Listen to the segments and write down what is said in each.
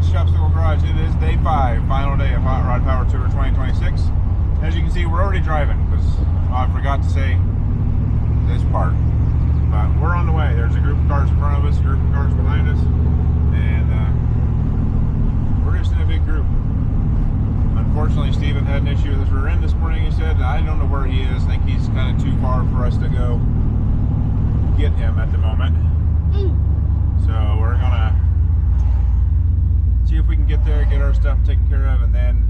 Sketchy Obstacle Garage. It is day 5, final day of Hot Rod Power Tour 2026. As you can see, we're already driving because I forgot to say this part. But we're on the way. There's a group of cars in front of us, a group of cars behind us, and we're just in a big group. Unfortunately, Steven had an issue with his rear end this morning. He said, I don't know where he is. I think he's kind of too far for us to go get him at the moment. So we're gonna see if we can get there, get our stuff taken care of, and then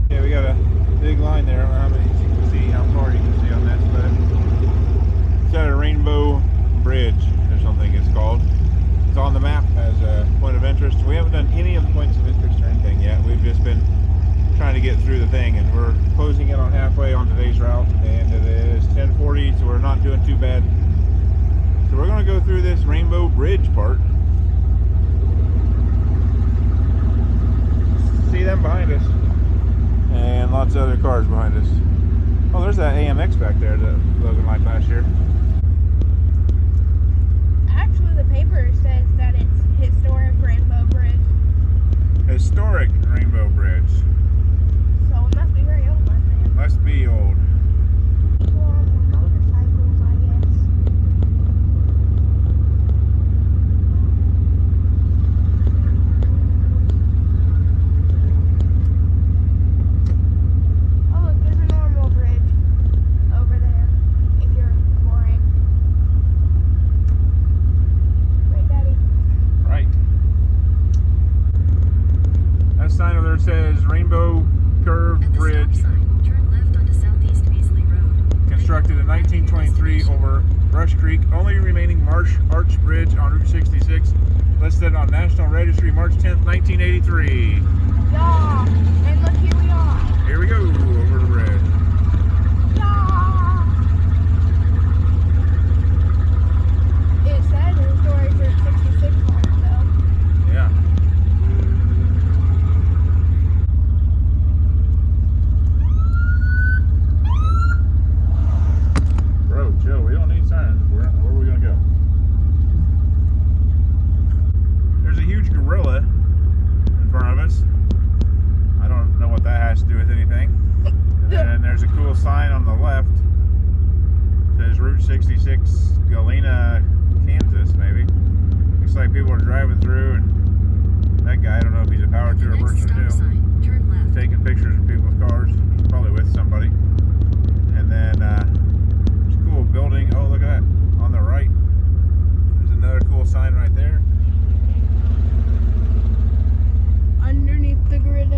yeah, we got a big line there. I don't know how many you can see, how far you can see on this, but it's at a Rainbow Bridge or something it's called. It's on the map as a point of interest. We haven't done any of the points of interest or anything yet. We've just been trying to get through the thing, and we're closing in on halfway on today's route, and it is 10:40, so we're not doing too bad. So we're going to go through this Rainbow Bridge part. See them behind us, and lots of other cars behind us. Oh, there's that AMX back there that Logan liked last year. Actually, the paper says that it's historic Rainbow Bridge. Historic Rainbow Bridge. So it must be very old, my man. Must be old. Motorcycles, I guess. Oh, look, there's a normal bridge over there. If you're boring. Right, Daddy? Right. That sign over there says Rainbow Curve Bridge. Turn left onto Southeast Beasley Road. Constructed in 1923 over Rush Creek. Only remaining Marsh Arch Bridge on Route 66. Listed on National Registry March 10th, 1983. Yeah, and look, here we are. Here we go, over the bridge. Yeah. It says historic Route 66 on it, though. Yeah. Bro, chill. We don't need signs. Where are we going to go? There's a huge gorilla in front of us. I don't know what that has to do with anything. And then there's a cool sign on the left. It says Route 66, Galena, Kansas, maybe. Looks like people are driving through, and that guy, I don't know if he's a power tour Next person or stop new, sign, turn left. taking pictures of people's cars. He's probably with somebody. And then there's a cool building. Oh, look at that. On the right, there's another cool sign right there. Underneath the grid.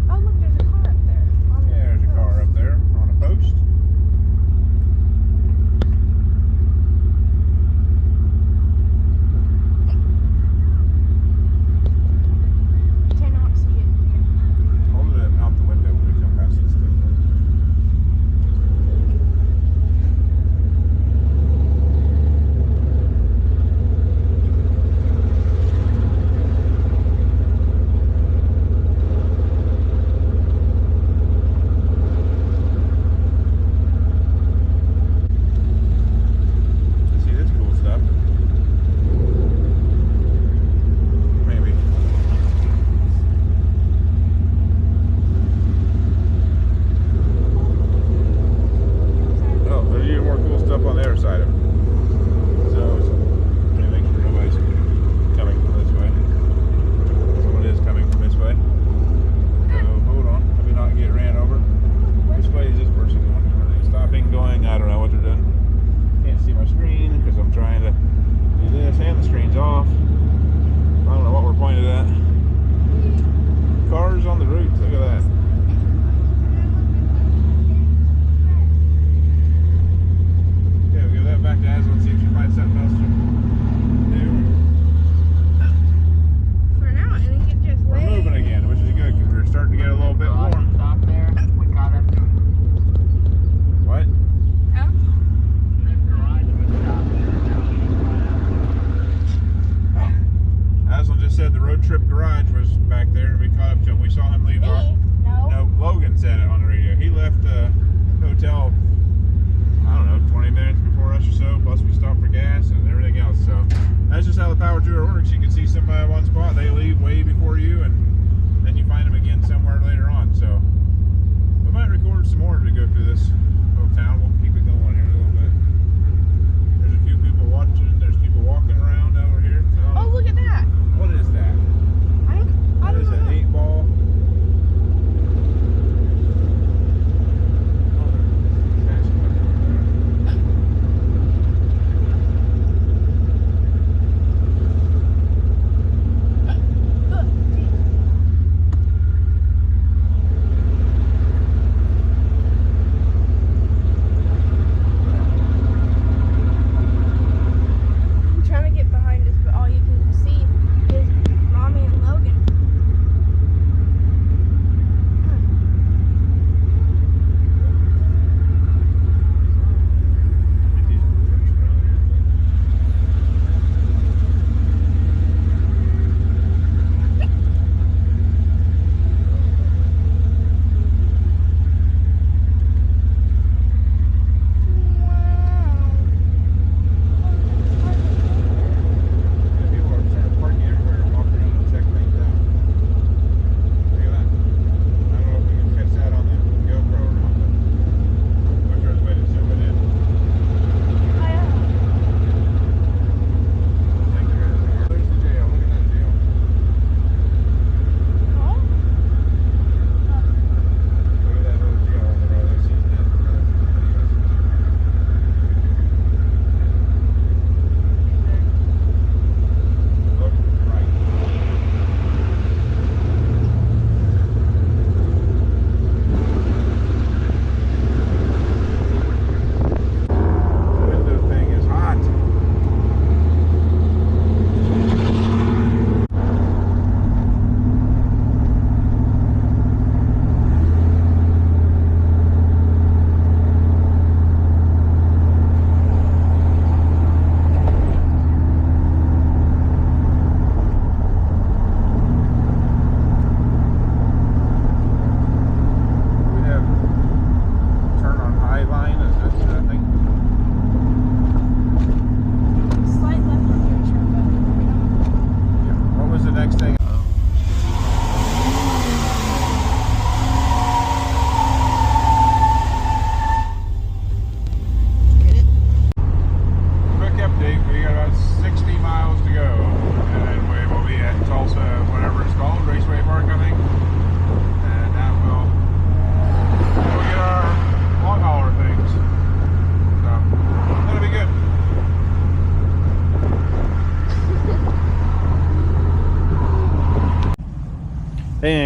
Oh, look, there's a car up there. On the Yeah, there's a car post. up there on a post. Cannot see it. Hold it out the window when we come past this thing.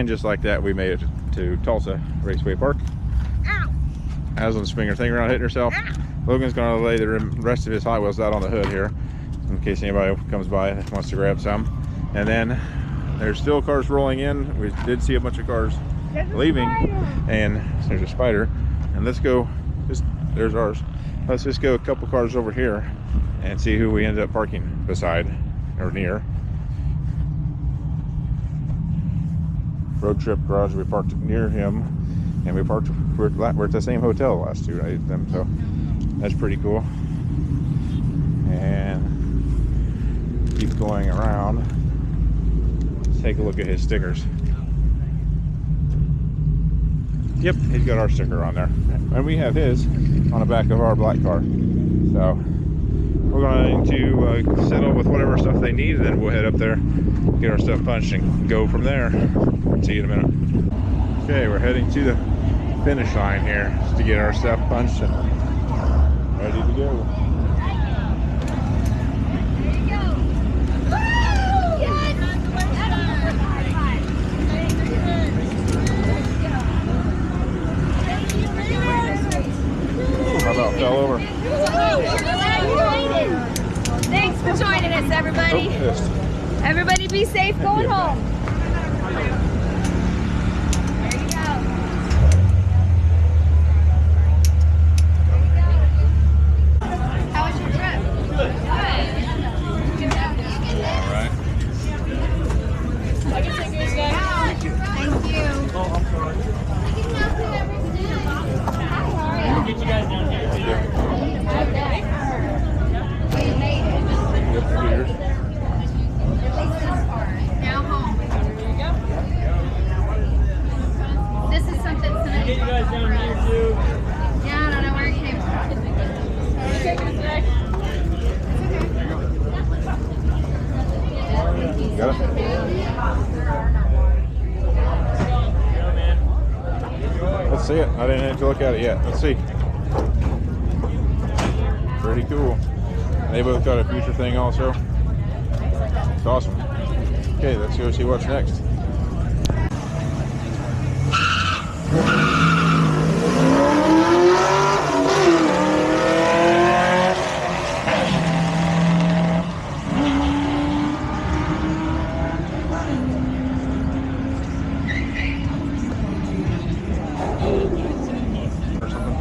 And just like that, we made it to Tulsa Raceway Park. Ow! Aslan's spinning her thing around, hitting herself. Ow. Logan's going to lay the rest of his Hot Wheels out on the hood here, in case anybody comes by and wants to grab some. And then there's still cars rolling in. We did see a bunch of cars leaving, and there's a spider. And let's go, there's ours. Let's just go a couple cars over here and see who we end up parking beside or near. Road Trip Garage, we parked near him, and we're at the same hotel the last two nights, so that's pretty cool. And keep going around. Let's take a look at his stickers. Yep, he's got our sticker on there, and we have his on the back of our black car. So we're going to settle with whatever stuff they need, and then we'll head up there, get our stuff punched, and go from there. See you in a minute. Okay, we're heading to the finish line here to get our stuff punched and ready to go. How about fell over? Thanks for joining us, everybody. Oh, Everybody be safe going home. There you go. How was your trip? Good. all right. I can take yours, guys. Thank you. Oh, I'm sorry. We'll get you guys down here. Yep, cheers. Now home. This is something Get tonight. you guys down here too. Yeah, I don't know where it came from. Got it? Yeah, man. Let's see it. I didn't have to look at it yet. Let's see. Pretty cool. They both got a future thing also. It's awesome. Okay, let's go see what's next. Or something.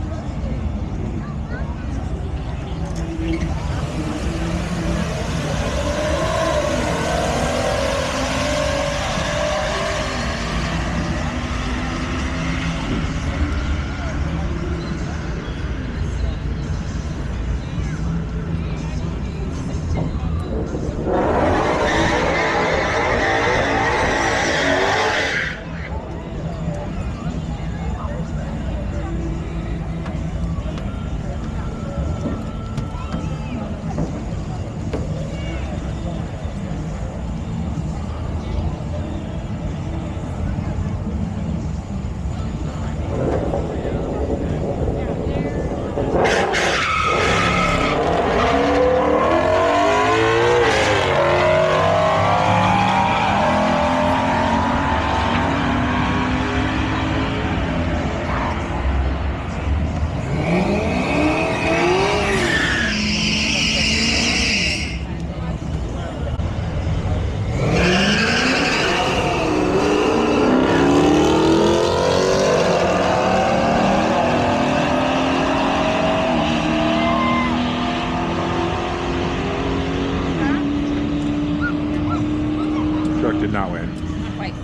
Truck did not win. Wait.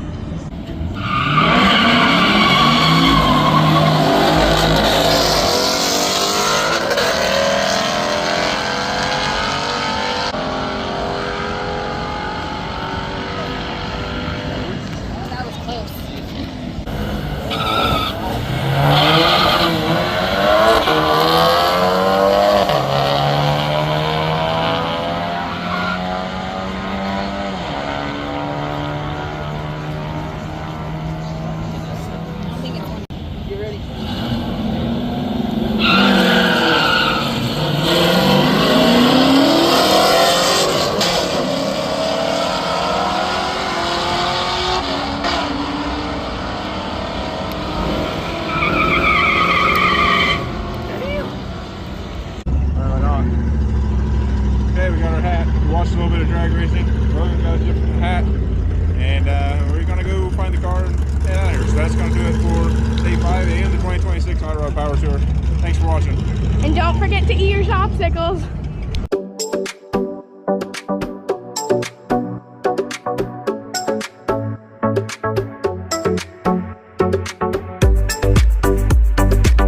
That was close. to eat your popsicles.